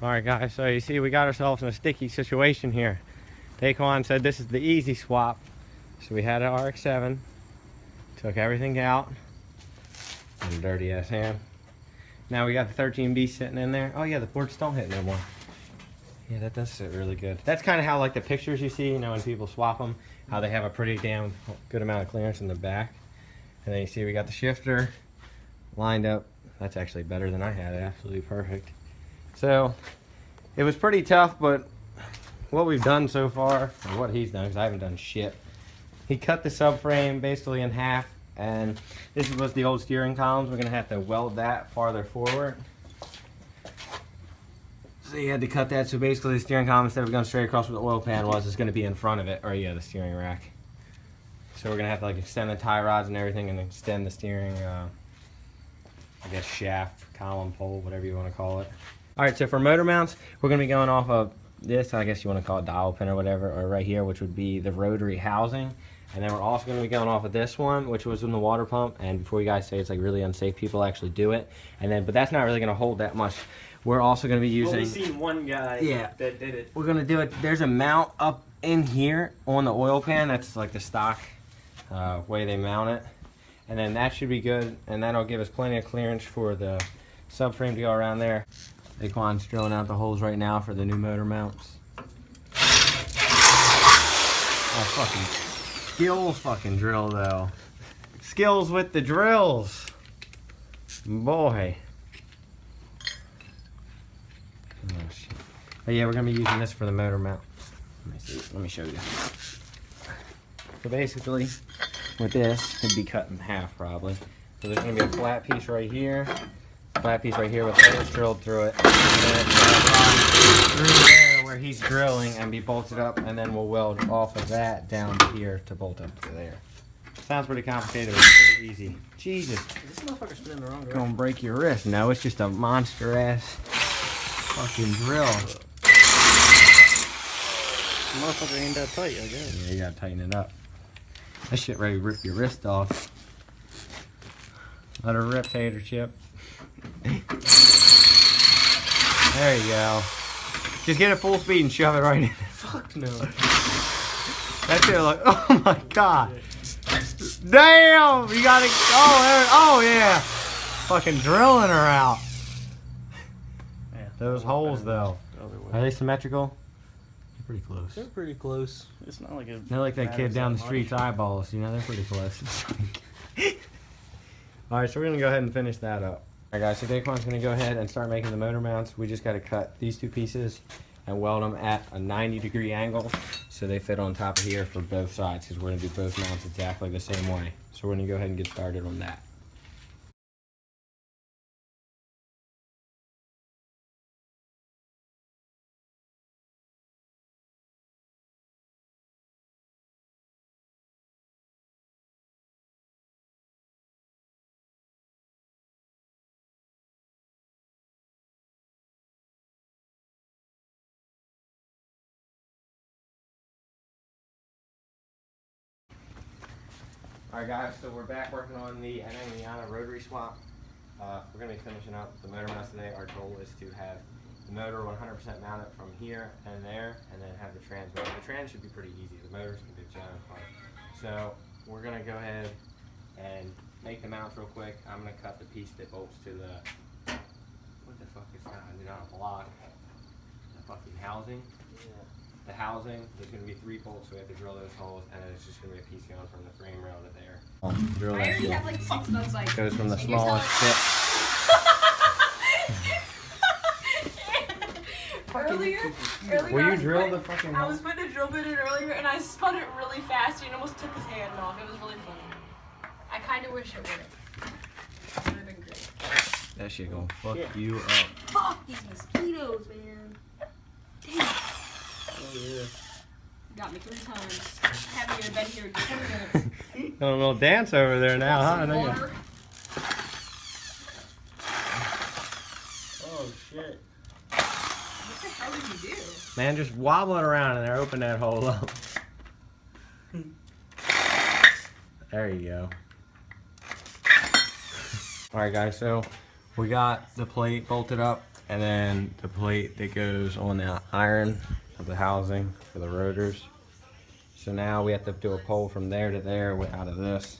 Alright guys, so you see we got ourselves in a sticky situation here. Daquan said this is the easy swap. So we had an RX-7, took everything out, and a dirty ass hand. Now we got the 13B sitting in there. Oh yeah, the ports don't hit no more. Yeah, that does sit really good. That's kind of how like the pictures you see, you know, when people swap them, how they have a pretty damn good amount of clearance in the back. And then you see we got the shifter lined up. That's actually better than I had, absolutely perfect. So it was pretty tough, but what we've done so far, or what he's done, because I haven't done shit. He cut the subframe basically in half, and this was the old steering columns. We're gonna have to weld that farther forward. So he had to cut that, so basically the steering column, instead of going straight across where the oil pan was, is gonna be in front of it, or yeah, the steering rack. So we're gonna have to like extend the tie rods and everything, and extend the steering, I guess shaft, column, pole, whatever you wanna call it. Alright, so for motor mounts, we're going to be going off of this, I guess you want to call it dial pin or whatever, or right here, which would be the rotary housing. And then we're also going to be going off of this one, which was in the water pump. And before you guys say it's like really unsafe, people actually do it. And then, but that's not really going to hold that much. We're also going to be using... Well, we've seen one guy that did it. We're going to do it. There's a mount up in here on the oil pan. That's like the stock way they mount it. And then that should be good. And that'll give us plenty of clearance for the subframe to go around there. Daquan's drilling out the holes right now for the new motor mounts. Oh, fucking skills fucking drill though. Skills with the drills. Boy. Oh shit. But yeah, we're gonna be using this for the motor mounts. Let me show you. So basically, with this, it'd be cut in half probably. So there's gonna be a flat piece right here. Flat piece right here with holes drilled through it, and then it's run through there where he's drilling and be bolted up, and then we'll weld off of that down to here to bolt up to there. Sounds pretty complicated, but it's pretty easy. Jesus. Is this motherfucker spinning the wrong direction? Gonna break your wrist. No, it's just a monster ass fucking drill. The motherfucker ain't that tight, I guess. Yeah, you gotta tighten it up. That shit ready to rip your wrist off. Let her rip, tater chip. There you go. Just get it full speed and shove it right in. Fuck no. That shit like, oh my god. Damn! You got it. Oh, there. Oh yeah. Fucking drilling her out. Yeah, Those holes though. Are they symmetrical? They're pretty close. They're pretty close. It's not like a. They're like that kid down the street's eyeballs. You know, they're pretty close. Alright, so we're gonna go ahead and finish that up. Alright guys, so Daquan's going to go ahead and start making the motor mounts. We just got to cut these two pieces and weld them at a 90-degree angle so they fit on top of here for both sides, because we're going to do both mounts exactly the same way. So we're going to go ahead and get started on that. Alright guys, so we're back working on the MX-5 rotary swap. We're going to be finishing up the motor mounts today. Our goal is to have the motor 100% mounted from here and there, and then have the trans mounted. The trans should be pretty easy. The motor's going to be the challenge part. So we're going to go ahead and make the mounts real quick. I'm going to cut the piece that bolts to the, what the fuck is that? Not a block. The fucking housing. Yeah. The housing, there's going to be 3 bolts, so we have to drill those holes, and then it's just going to be a piece going from the frame rail to there. Drill I that already shit. have like 6 of those like. Goes from the smallest tip. earlier Will I you was drill putting- the fucking I hole? was putting a drill bit in earlier and I spun it really fast and it almost took his hand off. It was really funny. I kind of wish it would have. It would have been great. That shit gonna fuck you up. Fuck these mosquitoes, man. Damn. Oh yeah. Got me 3 times. Haven't even been here 10 minutes. Got a little dance over there now, huh? Some I think water. Oh shit. What the hell did you do? man, just wobble it around and there, open that hole up. There you go. Alright guys, so we got the plate bolted up and then the plate that goes on the iron of the housing for the rotors. So now we have to do a pole from there to there out of this.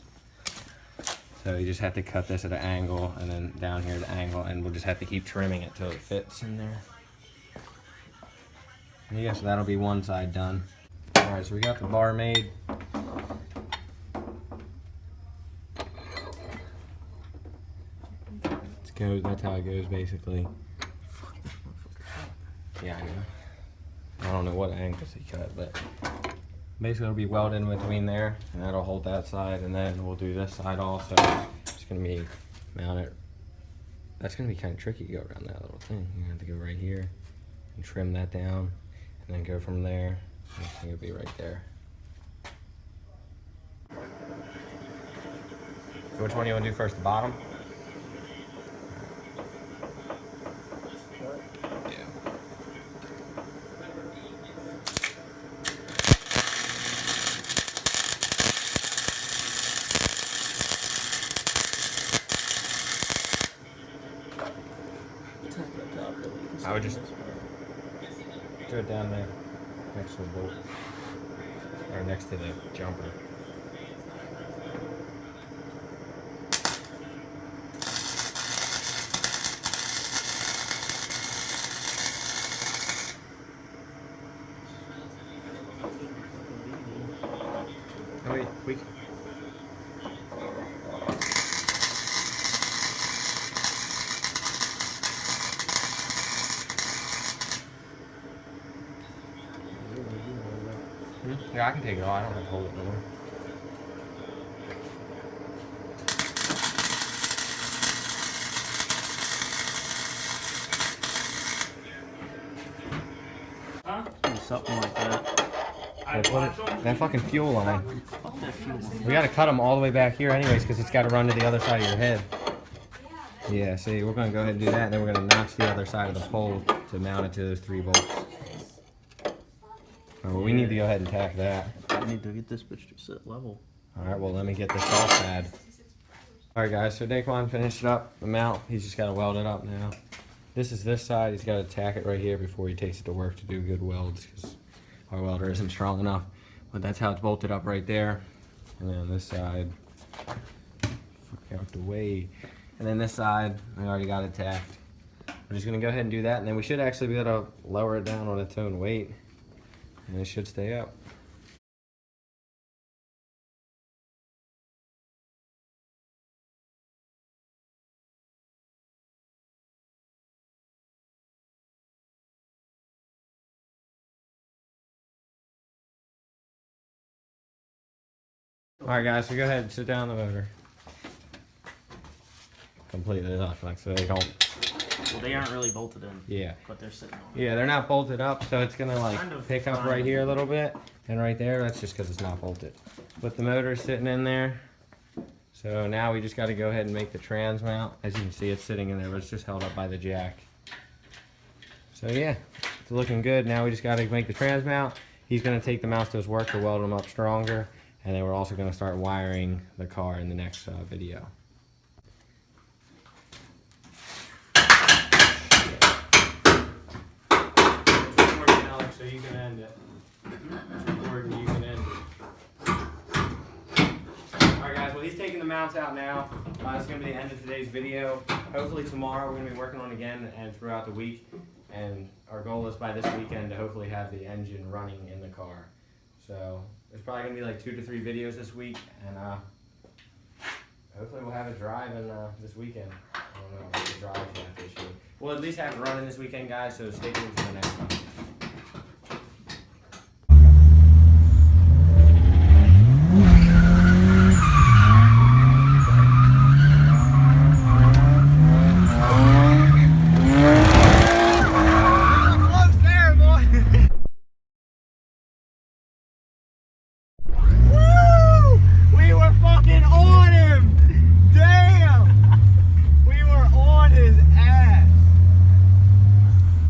So you just have to cut this at an angle, and then down here at an angle, and we'll just have to keep trimming it till it fits in there. And yeah, so that'll be one side done. All right, so we got the bar made. That's how it goes basically. Yeah, I know. I don't know what angles he cut, but basically it'll be welded in between there, and that'll hold that side, and then we'll do this side also. It's gonna be mounted. That's gonna be kind of tricky to go around that little thing. You have to go right here and trim that down, and then go from there. I think it'll be right there. So which one do you want to do first? The bottom? I would just do it down there, next to the bolt, or next to the jumper. Oh, wait, we. Yeah, I can take it off. I don't have to hold it no more. Huh? Something like that. That fucking fuel line. Fuck that fuel. We gotta cut them all the way back here anyways, because it's gotta run to the other side of your head. Yeah, see, we're gonna go ahead and do that, and then we're gonna notch the other side of the pole to mount it to those 3 bolts. Well, we need to go ahead and tack that. I need to get this bitch to sit level. Alright, well, let me get this all pad. Alright, guys, so Daquan finished up the mount. He's just got to weld it up now. This is this side. He's got to tack it right here before he takes it to work to do good welds, because our welder isn't strong enough. But that's how it's bolted up right there. And then on this side, fuck out the way. And then this side, I already got it tacked. We're just going to go ahead and do that, and then we should actually be able to lower it down on its own weight. And it should stay up. Alright guys, so go ahead and sit down the motor. Completely locked, like so they don't. Well, they aren't really bolted in. Yeah. But they're sitting on. Yeah, they're not bolted up, so it's gonna like Kind of pick up fine. right here a little bit, and right there, that's just because it's not bolted. But the motor's sitting in there, so now we just got to go ahead and make the trans mount. As you can see, it's sitting in there, but it's just held up by the jack. So yeah, it's looking good. Now we just got to make the trans mount. He's gonna take the mounts to his work to weld them up stronger, and then we're also gonna start wiring the car in the next video. So you can end it. Recording, you can end it. Alright guys, well he's taking the mounts out now. That's going to be the end of today's video. Hopefully tomorrow we're going to be working on it again and throughout the week. And our goal is by this weekend to hopefully have the engine running in the car. So there's probably going to be like 2 to 3 videos this week. And hopefully we'll have it driving this weekend. I don't know if the drive yet this year. We'll at least have it running this weekend, guys, so stay tuned for the next one. We were fucking